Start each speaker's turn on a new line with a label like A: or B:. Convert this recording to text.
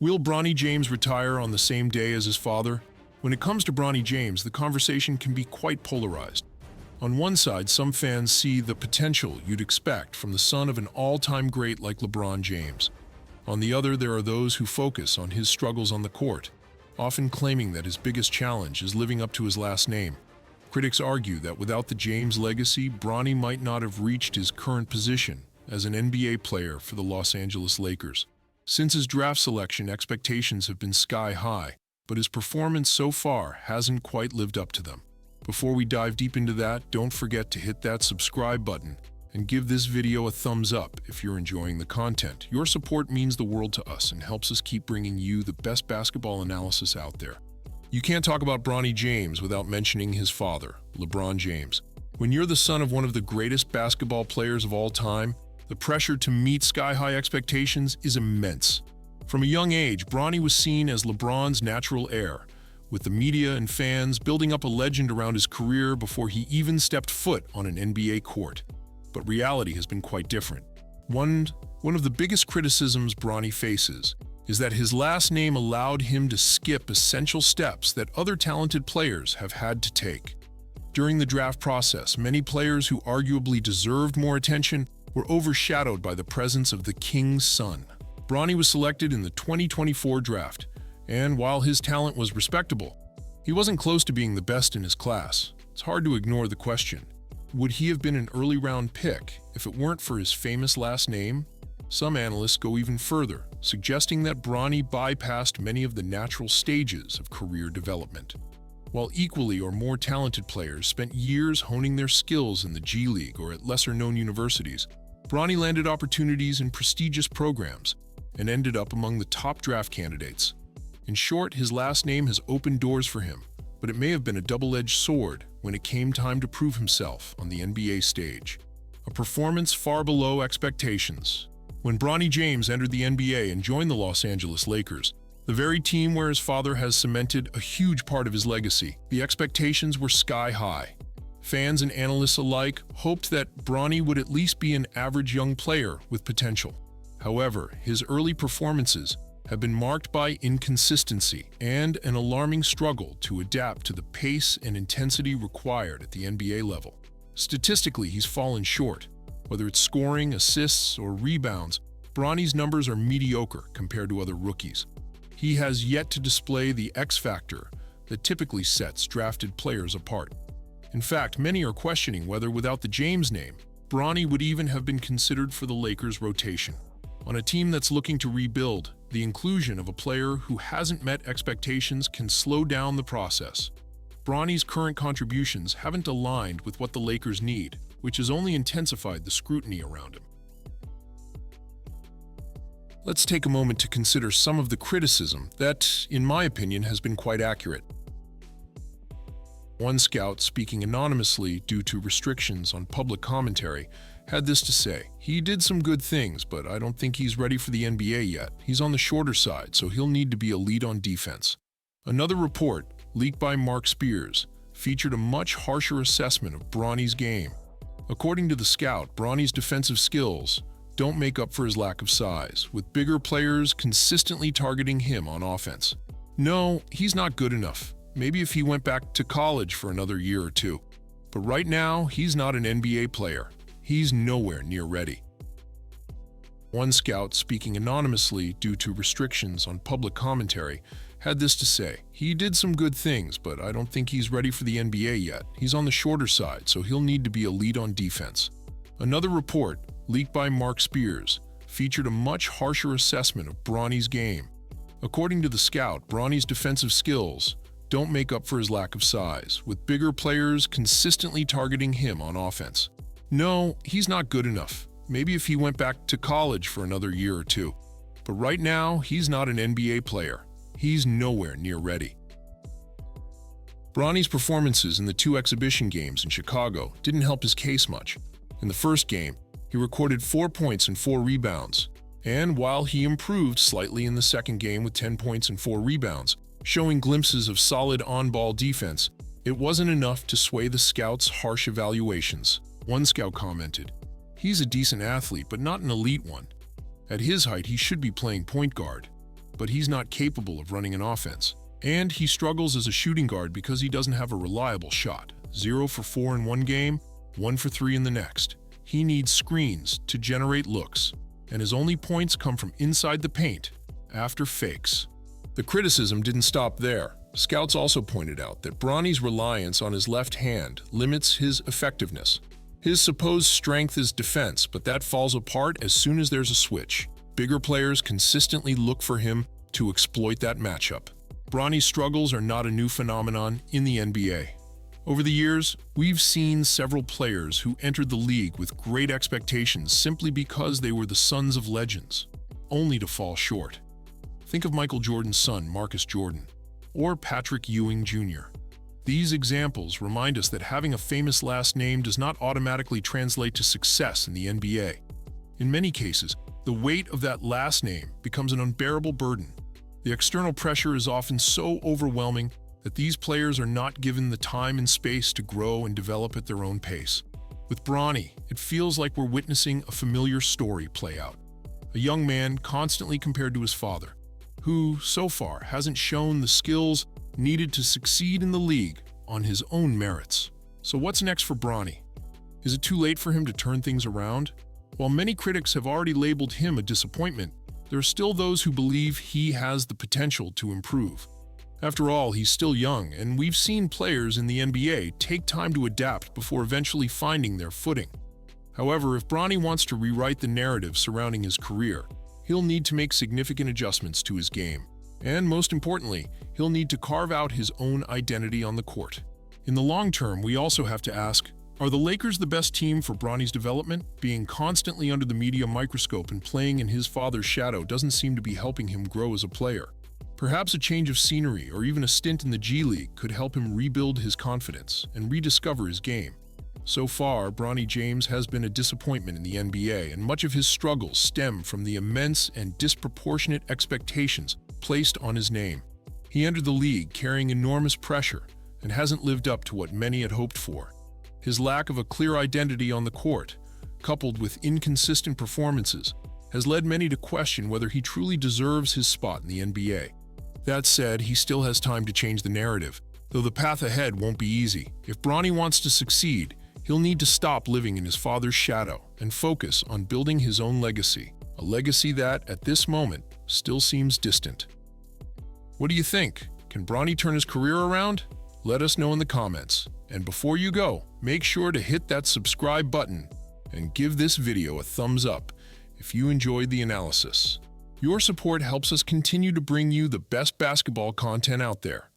A: Will Bronny James retire on the same day as his father? When it comes to Bronny James, the conversation can be quite polarized. On one side, some fans see the potential you'd expect from the son of an all-time great like LeBron James. On the other, there are those who focus on his struggles on the court, often claiming that his biggest challenge is living up to his last name. Critics argue that without the James legacy, Bronny might not have reached his current position as an NBA player for the Los Angeles Lakers. Since his draft selection, expectations have been sky high, but his performance so far hasn't quite lived up to them. Before we dive deep into that, don't forget to hit that subscribe button and give this video a thumbs up if you're enjoying the content. Your support means the world to us and helps us keep bringing you the best basketball analysis out there. You can't talk about Bronny James without mentioning his father, LeBron James. When you're the son of one of the greatest basketball players of all time, the pressure to meet sky-high expectations is immense. From a young age, Bronny was seen as LeBron's natural heir, with the media and fans building up a legend around his career before he even stepped foot on an NBA court. But reality has been quite different. One of the biggest criticisms Bronny faces is that his last name allowed him to skip essential steps that other talented players have had to take. During the draft process, many players who arguably deserved more attention were overshadowed by the presence of the king's son. Bronny was selected in the 2024 draft, and while his talent was respectable, he wasn't close to being the best in his class. It's hard to ignore the question: would he have been an early round pick if it weren't for his famous last name? Some analysts go even further, suggesting that Bronny bypassed many of the natural stages of career development. While equally or more talented players spent years honing their skills in the G League or at lesser-known universities, Bronny landed opportunities in prestigious programs and ended up among the top draft candidates. In short, his last name has opened doors for him, but it may have been a double-edged sword when it came time to prove himself on the NBA stage. A performance far below expectations. When Bronny James entered the NBA and joined the Los Angeles Lakers, the very team where his father has cemented a huge part of his legacy, the expectations were sky high. Fans and analysts alike hoped that Bronny would at least be an average young player with potential. However, his early performances have been marked by inconsistency and an alarming struggle to adapt to the pace and intensity required at the NBA level. Statistically, he's fallen short. Whether it's scoring, assists, or rebounds, Bronny's numbers are mediocre compared to other rookies. He has yet to display the X factor that typically sets drafted players apart. In fact, many are questioning whether without the James name, Bronny would even have been considered for the Lakers' rotation. On a team that's looking to rebuild, the inclusion of a player who hasn't met expectations can slow down the process. Bronny's current contributions haven't aligned with what the Lakers need, which has only intensified the scrutiny around him. Let's take a moment to consider some of the criticism that, in my opinion, has been quite accurate. One scout, speaking anonymously due to restrictions on public commentary, had this to say: "He did some good things, but I don't think he's ready for the NBA yet. He's on the shorter side, so he'll need to be elite on defense." Another report, leaked by Mark Spears, featured a much harsher assessment of Bronny's game. According to the scout, Bronny's defensive skills don't make up for his lack of size, with bigger players consistently targeting him on offense. No, he's not good enough. Maybe if he went back to college for another year or two. But right now, he's not an NBA player. He's nowhere near ready. One scout, speaking anonymously due to restrictions on public commentary, had this to say: "He did some good things, but I don't think he's ready for the NBA yet. He's on the shorter side, so he'll need to be elite on defense." Another report, leaked by Mark Spears, featured a much harsher assessment of Bronny's game. According to the scout, Bronny's defensive skills don't make up for his lack of size, with bigger players consistently targeting him on offense. No, he's not good enough. Maybe if he went back to college for another year or two. But right now, he's not an NBA player. He's nowhere near ready. Bronny's performances in the two exhibition games in Chicago didn't help his case much. In the first game, he recorded 4 points and 4 rebounds, and while he improved slightly in the second game with 10 points and 4 rebounds, showing glimpses of solid on-ball defense, it wasn't enough to sway the scouts' harsh evaluations. One scout commented, "He's a decent athlete, but not an elite one. At his height, he should be playing point guard." but he's not capable of running an offense. And he struggles as a shooting guard because he doesn't have a reliable shot. 0 for 4 in one game, 1 for 3 in the next. He needs screens to generate looks, and his only points come from inside the paint, after fakes. The criticism didn't stop there. Scouts also pointed out that Bronny's reliance on his left hand limits his effectiveness. His supposed strength is defense, but that falls apart as soon as there's a switch. Bigger players consistently look for him to exploit that matchup. Bronny's struggles are not a new phenomenon in the NBA. Over the years, we've seen several players who entered the league with great expectations simply because they were the sons of legends, only to fall short. Think of Michael Jordan's son, Marcus Jordan, or Patrick Ewing Jr. These examples remind us that having a famous last name does not automatically translate to success in the NBA. In many cases, the weight of that last name becomes an unbearable burden. The external pressure is often so overwhelming that these players are not given the time and space to grow and develop at their own pace. With Bronny, it feels like we're witnessing a familiar story play out. A young man constantly compared to his father, who, so far, hasn't shown the skills needed to succeed in the league on his own merits. So what's next for Bronny? Is it too late for him to turn things around? While many critics have already labeled him a disappointment, there are still those who believe he has the potential to improve. After all, he's still young, and we've seen players in the NBA take time to adapt before eventually finding their footing. However, if Bronny wants to rewrite the narrative surrounding his career, he'll need to make significant adjustments to his game. And most importantly, he'll need to carve out his own identity on the court. In the long term, we also have to ask, are the Lakers the best team for Bronny's development? Being constantly under the media microscope and playing in his father's shadow doesn't seem to be helping him grow as a player. Perhaps a change of scenery or even a stint in the G League could help him rebuild his confidence and rediscover his game. So far, Bronny James has been a disappointment in the NBA, and much of his struggles stem from the immense and disproportionate expectations placed on his name. He entered the league carrying enormous pressure and hasn't lived up to what many had hoped for. His lack of a clear identity on the court, coupled with inconsistent performances, has led many to question whether he truly deserves his spot in the NBA. That said, he still has time to change the narrative, though the path ahead won't be easy. If Bronny wants to succeed, he'll need to stop living in his father's shadow and focus on building his own legacy, a legacy that, at this moment, still seems distant. What do you think? Can Bronny turn his career around? Let us know in the comments. And before you go, make sure to hit that subscribe button and give this video a thumbs up if you enjoyed the analysis. Your support helps us continue to bring you the best basketball content out there.